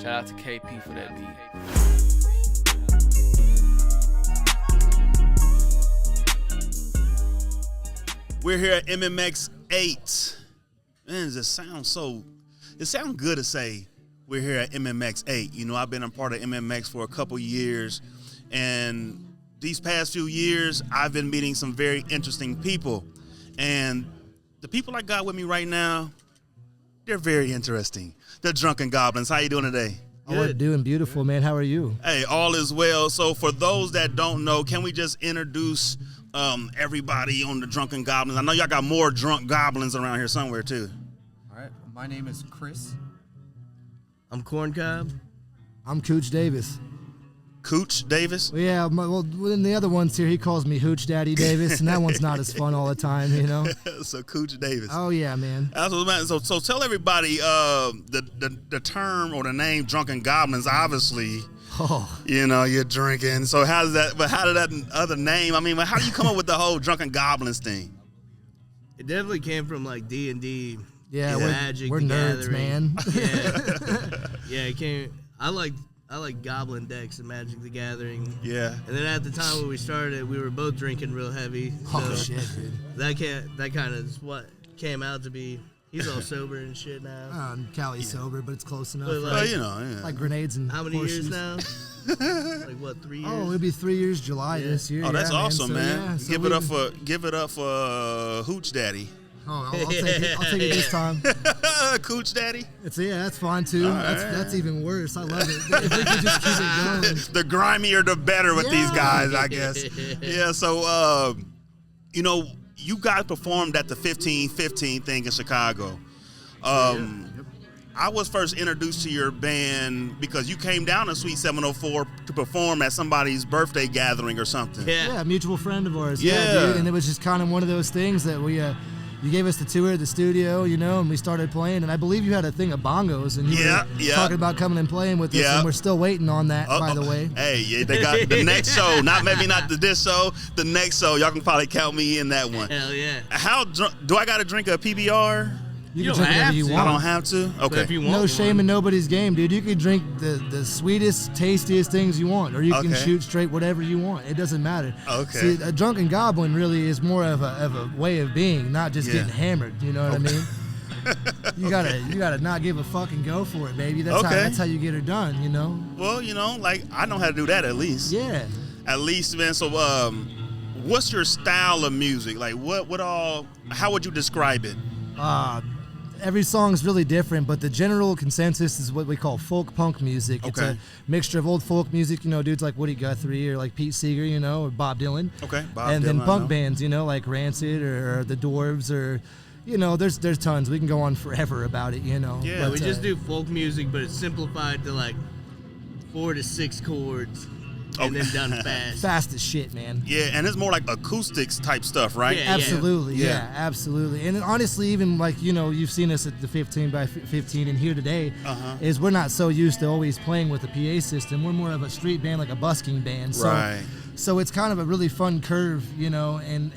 Shout out to KP for that beat. We're here at MMX8. Man, it sounds good to say we're here at MMX8. You know, I've been a part of MMX for a couple years, and these past few years, I've been meeting some very interesting people. And the people I got with me right now, they're very interesting. The Drunken Goblins. How you doing today? Oh, we're doing beautiful, man. How are you? Hey, all is well. So for those that don't know, can we just introduce everybody on the Drunken Goblins? I know y'all got more drunk goblins around here somewhere, too. All right, my name is Chris. I'm Corn Cob. I'm Cooch Davis. Cooch Davis? Well, yeah, well, in the other ones here, he calls me Hooch Daddy Davis, and that one's not as fun all the time, you know? So Cooch Davis. Oh, yeah, man. That's what man. So tell everybody the term or the name Drunken Goblins, obviously. Oh. You know, you're drinking. So how did that other name, I mean, how do you come up with the whole Drunken Goblins thing? It definitely came from like D&D. Yeah, Magic, we're nerds, man. Yeah, it came. I like Goblin decks and Magic the Gathering. Yeah. And then at the time when we started, we were both drinking real heavy. Oh, shit, dude. That kind of is what came out to be. He's all sober and shit now. Callie's sober, but it's close enough. But, Well, you know, yeah. like grenades and How many horseshoes. years now? Like what, 3 years? Oh, it'll be 3 years July this year. Oh, that's yeah, awesome, man. Yeah, so Give it up for Hooch Daddy. Oh, I'll take it this time. Cooch Daddy. That's fine too. That's even worse. I love it. If we could just keep it going. The grimier, the better with these Yeah. guys, I guess. Yeah. So, you know, you guys performed at the 1515 thing in Chicago. I was first introduced to your band because you came down to Suite 704 to perform at somebody's birthday gathering or something. Yeah, a mutual friend of ours. Yeah. Dude. And it was just kind of one of those things that we. You gave us the tour of the studio, you know, and we started playing. And I believe you had a thing of bongos, and you were talking about coming and playing with us. And we're still waiting on that, by the way. Hey, yeah, they got the next show. Not this show. The next show, y'all can probably count me in that one. Hell yeah. How drunk do I got to drink a PBR? You don't can drink have whatever you to. want. I don't have to. But Okay. if you want No one, shame in nobody's game, dude. You can drink the sweetest, tastiest things you want, or you can Okay. shoot straight whatever you want. It doesn't matter. Okay. See, a drunken goblin really is more of a way of being, not just getting hammered. You know what I mean? You gotta not give a fuck and go for it, baby. That's how you get her done. You know? Well, you know, like I know how to do that at least. Yeah. At least, man. So, what's your style of music? Like, how would you describe it? Every song's really different, but the general consensus is what we call folk punk music. It's Okay. a mixture of old folk music, you know, dudes like Woody Guthrie or like Pete Seeger, you know, or Bob Dylan. Okay, And then punk bands, you know, like Rancid or the Dwarves or, you know, there's tons. We can go on forever about it, you know. Yeah, Yeah, But, we just do folk music, but it's simplified to like 4 to 6 chords and then done fast. fast as shit, man. Yeah, and it's more like acoustics type stuff, right? Yeah. Absolutely, Yeah. yeah, absolutely. And honestly, even like, you know, you've seen us at the 15 by 15 and here today, is we're not so used to always playing with a PA system. We're more of a street band, like a busking band. So, Right. So it's kind of a really fun curve, you know, and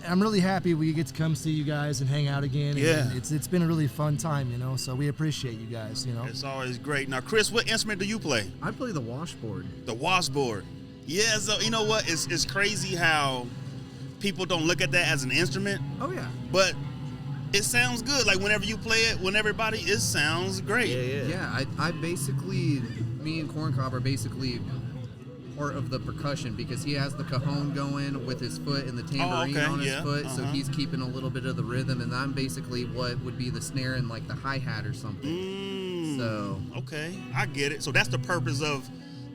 I'm really happy we get to come see you guys and hang out again. Yeah. And it's been a really fun time, you know, so we appreciate you guys, you know. It's always great. Now, Chris, what instrument do you play? I play the washboard. The washboard. Yeah, so you know what? It's crazy how people don't look at that as an instrument, Oh yeah. but it sounds good. Like whenever you play it, when everybody, it sounds great. Yeah, I basically, me and Corn Cob are basically part of the percussion because he has the cajon going with his foot and the tambourine on his foot, so he's keeping a little bit of the rhythm, and I'm basically what would be the snare and like the hi-hat or something. So Okay, I get it. So that's the purpose of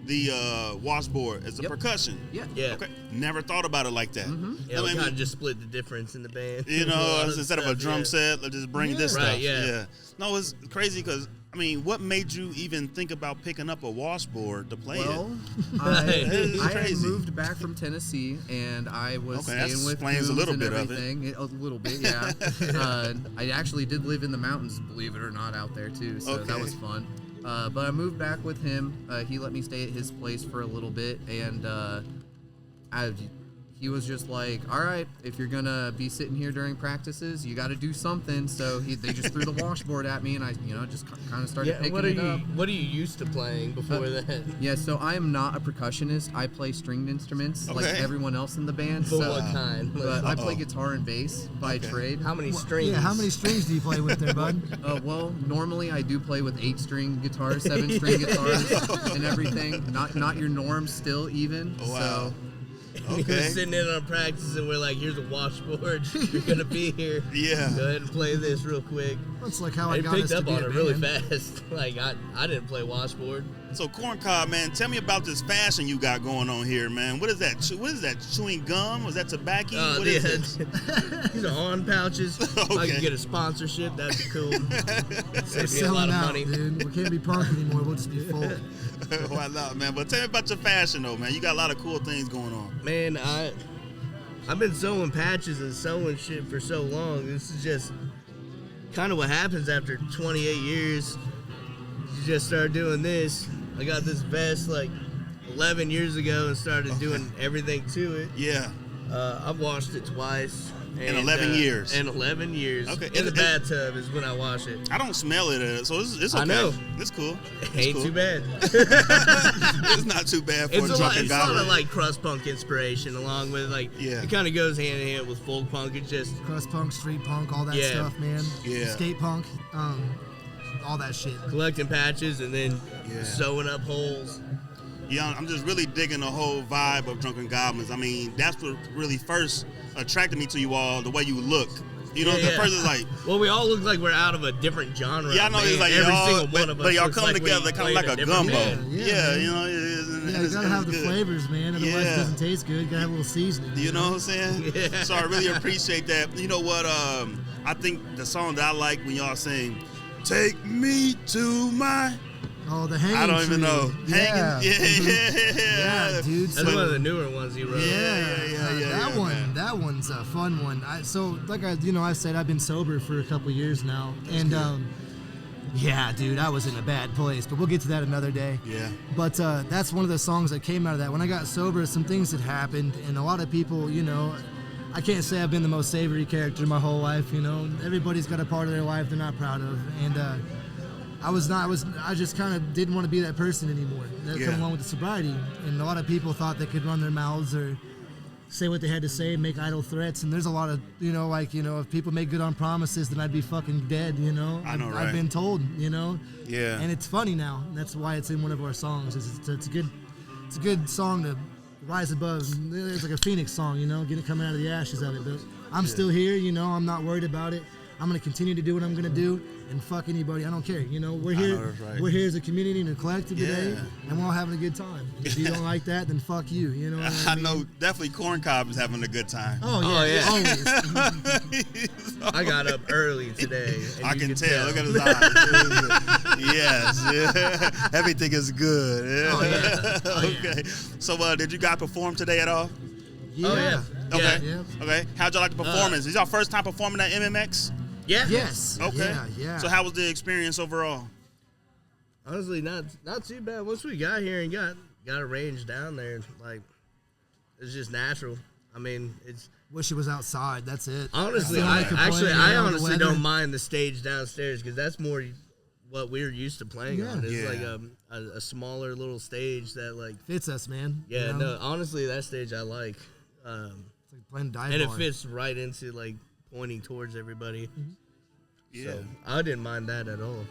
the washboard. It's the percussion. yeah. Okay, never thought about it like that. Yeah, I we mean, kind of just split the difference in the band. you know, instead of a drum set. set, let's just bring this Right, stuff. yeah. No, it's crazy because, I mean, what made you even think about picking up a washboard to play Well, it? I had crazy. moved back from Tennessee, and I was Okay, that staying with explains a Goons little and bit of it. everything. A little bit, yeah. I actually did live in the mountains, believe it or not, out there too, so that Okay. was fun. But I moved back with him. He let me stay at his place for a little bit, and he was just like, all right, if you're going to be sitting here during practices, you got to do something. So they just threw the washboard at me, and I, just kind of started picking it up. What are you used to playing before that? Yeah, so I am not a percussionist. I play stringed instruments like everyone else in the band. But what kind? But I play guitar and bass by trade. How many strings? Yeah, how many strings do you play with there, bud? Well, normally I do play with 8-string guitars, 7-string guitars, and everything. Not your norm still even. Wow. So. Okay. We're sitting in on practice and we're like, here's a washboard. You're going to be here. Yeah. Go ahead and play this real quick. That's like how I got us picked up to on it really man. fast. Like, I didn't play washboard. So, Corncob, man, tell me about this fashion you got going on here, man. What is that? What is that? Chewing gum? Was that tobacco? What is it? These are on pouches. Okay. I can get a sponsorship. That'd be cool. Save me a lot Selling of out, money. dude. We can't be punk anymore. We'll just be full. Why not, man? But tell me about your fashion, though, man. You got a lot of cool things going on. Man, I've been sewing patches and sewing shit for so long. This is just kind of what happens after 28 years. You just start doing this. I got this vest like 11 years ago and started doing everything to it. Yeah. I've washed it twice. In 11 years. In 11 years. Okay. In the bathtub is when I wash it. I don't smell it, so it's okay. I know. It's cool. Ain't cool. too bad. It's not too bad for It's a drunken a lot goblin. of like crust punk inspiration, along with it kind of goes hand in hand with folk punk. It's just crust punk, street punk, all that stuff, man. Yeah. Skate punk, all that shit. Collecting patches and then sewing up holes. Yeah, I'm just really digging the whole vibe of Drunken Goblins. I mean, that's what really first attracted me to you all, the way you look. You know, the first is like... Well, we all look like we're out of a different genre. Yeah, I know. It's like every y'all, single one of us. but y'all come together kind of like a gumbo. Yeah, you know, you gotta have the flavors, man. Otherwise, it doesn't taste good. You gotta have a little seasoning. You know what I'm saying? Yeah. So I really appreciate that. You know what? I think the song that I like when y'all sing, "Take Me to My..." Oh, the hanging I don't even tree. know. Yeah. Yeah, dude. That's one of the newer ones he wrote. That one's a fun one. I said I've been sober for a couple years now, and yeah, dude, I was in a bad place. But we'll get to that another day. Yeah. But that's one of the songs that came out of that. When I got sober, some things had happened, and a lot of people, I can't say I've been the most savory character my whole life. Everybody's got a part of their life they're not proud of, and I just kind of didn't want to be that person anymore. That come along with the sobriety, and a lot of people thought they could run their mouths or say what they had to say, make idle threats, and there's a lot of, if people make good on promises, then I'd be fucking dead, I know, right? I've been told, Yeah. And it's funny now. That's why it's in one of our songs. It's a good song to rise above. It's like a phoenix song, coming out of the ashes of it. But I'm still here, I'm not worried about it. I'm gonna continue to do what I'm gonna do, and fuck anybody. I don't care. We're here. Right. We're here as a community and a collective today, and we're all having a good time. If you don't like that, then fuck you. You know what I mean? I know definitely Corncob is having a good time. Oh yeah, always. I got up early today. I can tell. Look at his eyes. Yes, everything is good. Okay. So, did you guys perform today at all? Yeah. Oh, yeah. Okay. Yeah. Okay. How'd y'all like the performance? Is y'all first time performing at MMX? Yeah. Yes. Okay. Yeah. So how was the experience overall? Honestly, not too bad. Once we got here and got arranged down there, like, it's just natural. I mean, it's. Wish it was outside. That's it. Honestly, I honestly don't mind the stage downstairs because that's more what we're used to playing on. It's like a smaller little stage that like fits us, man. Yeah. No. Honestly, that stage I like. It's like playing dive and bar. it fits right into like pointing towards everybody. Mm-hmm. Yeah. So I didn't mind that at all.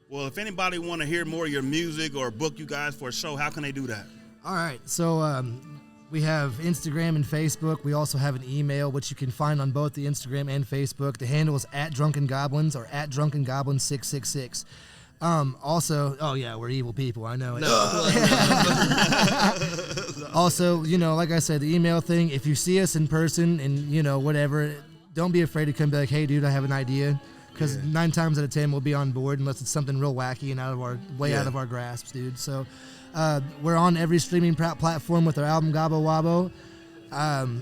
Well, if anybody want to hear more of your music or book you guys for a show, how can they do that? All right. So we have Instagram and Facebook. We also have an email, which you can find on both the Instagram and Facebook. The handle is @DrunkenGoblins or @DrunkenGoblins666. Also, we're evil people. I know it. Also, like I said, the email thing, if you see us in person and, whatever, don't be afraid to come be like, hey, dude, I have an idea. Because 9 times out of 10, we'll be on board unless it's something real wacky and out of our grasps, dude. So we're on every streaming platform with our album Gabo Wabo.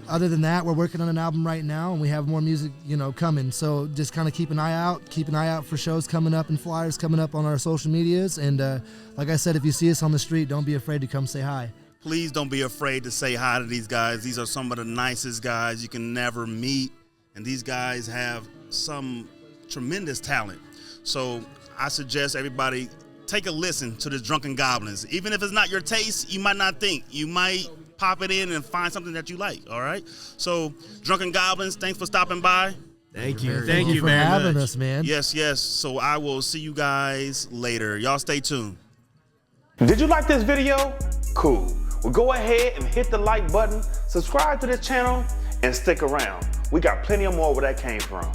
Other than that, we're working on an album right now, and we have more music, coming. So just kind of keep an eye out. Keep an eye out for shows coming up and flyers coming up on our social medias. And like I said, if you see us on the street, don't be afraid to come say hi. please don't be afraid to say hi to these guys. These are some of the nicest guys you can never meet, and these guys have some tremendous talent. So I suggest everybody take a listen to the Drunken Goblins. Even if it's not your taste, you might not think. You might pop it in and find something that you like, all right? So Drunken Goblins, thanks for stopping by. Thank you. Thank you for having us, man. Yes, yes. So I will see you guys later. Y'all stay tuned. Did you like this video? Cool. Well, go ahead and hit the like button, subscribe to this channel, and stick around. We got plenty of more where that came from.